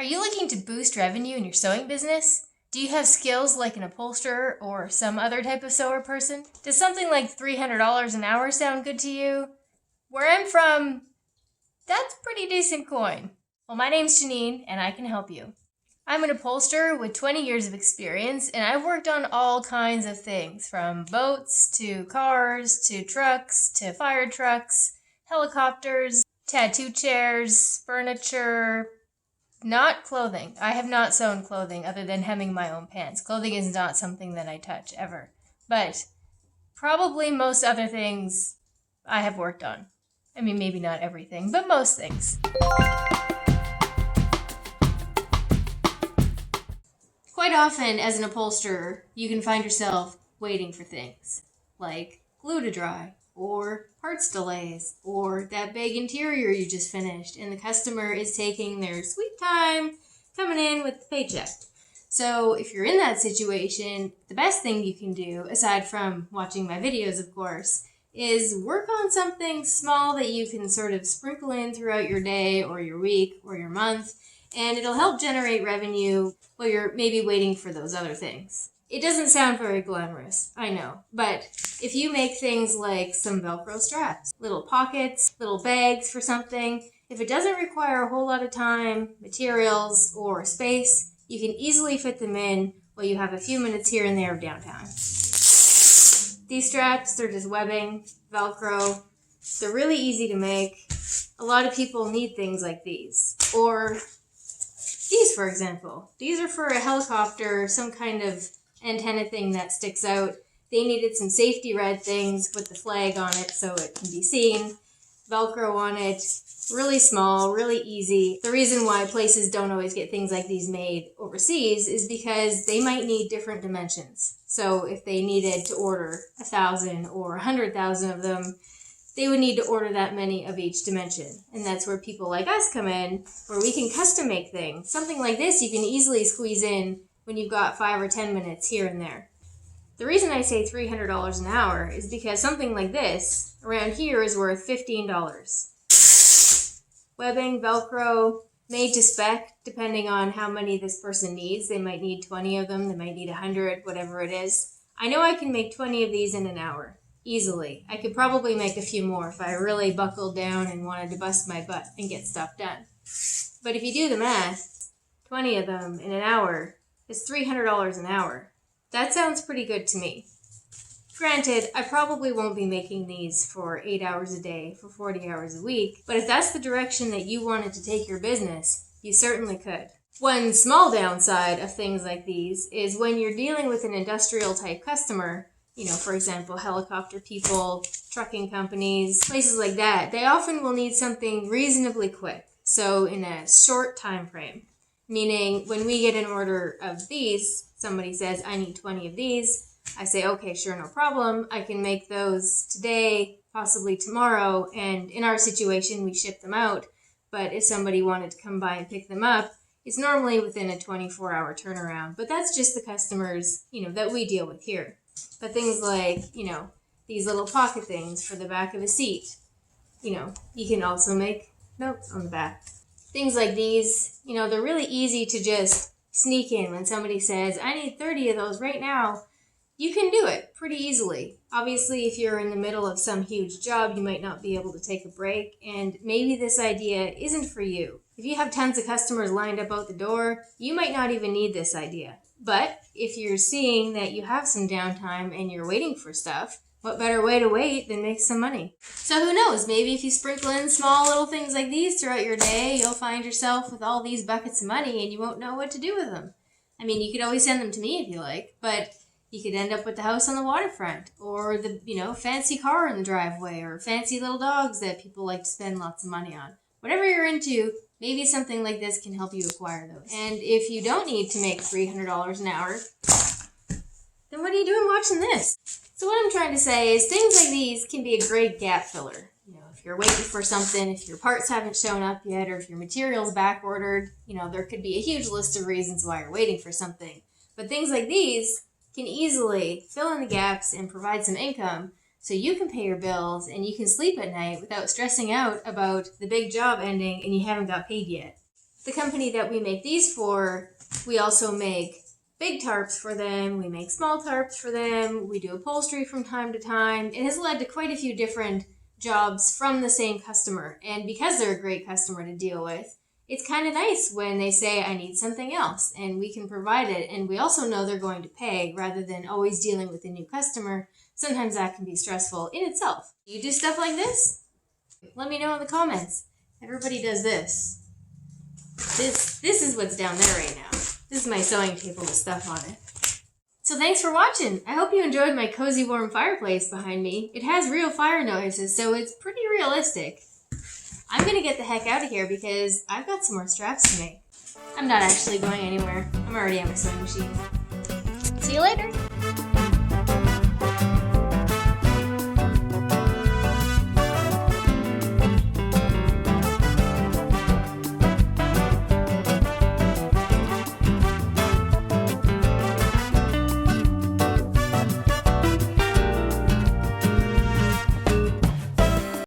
Are you looking to boost revenue in your sewing business? Do you have skills like an upholsterer or some other type of sewer person? Does something like $300 an hour sound good to you? Where I'm from, that's pretty decent coin. Well, my name's Janine, and I can help you. I'm an upholsterer with 20 years of experience, and I've worked on all kinds of things, from boats to cars to trucks to fire trucks, helicopters, tattoo chairs, furniture. Not clothing. I have not sewn clothing other than hemming my own pants. Clothing is not something that I touch, ever. But probably most other things I have worked on. I mean, maybe not everything, but most things. Quite often, as an upholsterer, you can find yourself waiting for things, like glue to dry, or parts delays, or that big interior you just finished, and the customer is taking their sweet time coming in with the paycheck. So if you're in that situation, the best thing you can do, aside from watching my videos, of course, is work on something small that you can sort of sprinkle in throughout your day or your week or your month, and it'll help generate revenue while you're maybe waiting for those other things. It doesn't sound very glamorous, I know, but if you make things like some Velcro straps, little pockets, little bags for something, if it doesn't require a whole lot of time, materials, or space, you can easily fit them in while you have a few minutes here and there of downtime. These straps, they're just webbing, Velcro. They're really easy to make. A lot of people need things like these. Or these, for example. These are for a helicopter, some kind of antenna thing that sticks out. They needed some safety red things with the flag on it so it can be seen. Velcro on it. Really small, really easy. The reason why places don't always get things like these made overseas is because they might need different dimensions. So if they needed to order 1,000 or 100,000 of them, they would need to order that many of each dimension. And that's where people like us come in, where we can custom make things. Something like this you can easily squeeze in when you've got 5 or 10 minutes here and there. The reason I say $300 an hour is because something like this around here is worth $15. Webbing, Velcro, made to spec, depending on how many this person needs. They might need 20 of them, they might need 100, whatever it is. I know I can make 20 of these in an hour, easily. I could probably make a few more if I really buckled down and wanted to bust my butt and get stuff done. But if you do the math, 20 of them in an hour is $300 an hour. That sounds pretty good to me. Granted, I probably won't be making these for 8 hours a day, for 40 hours a week, but if that's the direction that you wanted to take your business, you certainly could. One small downside of things like these is when you're dealing with an industrial type customer, for example, helicopter people, trucking companies, places like that, they often will need something reasonably quick, so in a short time frame. Meaning, when we get an order of these, somebody says, I need 20 of these, I say, okay, sure, no problem. I can make those today, possibly tomorrow, and in our situation, we ship them out. But if somebody wanted to come by and pick them up, it's normally within a 24-hour turnaround. But that's just the customers, that we deal with here. But things like, these little pocket things for the back of a seat, you can also make notes on the back. Things like these, they're really easy to just sneak in when somebody says, I need 30 of those right now. You can do it pretty easily. Obviously, if you're in the middle of some huge job, you might not be able to take a break, and maybe this idea isn't for you. If you have tons of customers lined up out the door, you might not even need this idea. But if you're seeing that you have some downtime and you're waiting for stuff, what better way to wait than make some money? So who knows, maybe if you sprinkle in small little things like these throughout your day, you'll find yourself with all these buckets of money and you won't know what to do with them. I mean, you could always send them to me if you like, but you could end up with the house on the waterfront, or the, fancy car in the driveway, or fancy little dogs that people like to spend lots of money on. Whatever you're into, maybe something like this can help you acquire those. And if you don't need to make $300 an hour, then what are you doing watching this? So what I'm trying to say is things like these can be a great gap filler. If you're waiting for something, if your parts haven't shown up yet, or if your material's back ordered, there could be a huge list of reasons why you're waiting for something. But things like these can easily fill in the gaps and provide some income so you can pay your bills and you can sleep at night without stressing out about the big job ending and you haven't got paid yet. the company that we make these for, we also make big tarps for them, we make small tarps for them, we do upholstery from time to time. It has led to quite a few different jobs from the same customer, and because they're a great customer to deal with, it's kind of nice when they say, I need something else, and we can provide it, and we also know they're going to pay rather than always dealing with a new customer. Sometimes that can be stressful in itself. Do you do stuff like this? Let me know in the comments. Everybody does this. This is what's down there right now. This is my sewing table with stuff on it. So thanks for watching. I hope you enjoyed my cozy warm fireplace behind me. It has real fire noises, so it's pretty realistic. I'm gonna get the heck out of here because I've got some more straps to make. I'm not actually going anywhere. I'm already at my sewing machine. See you later.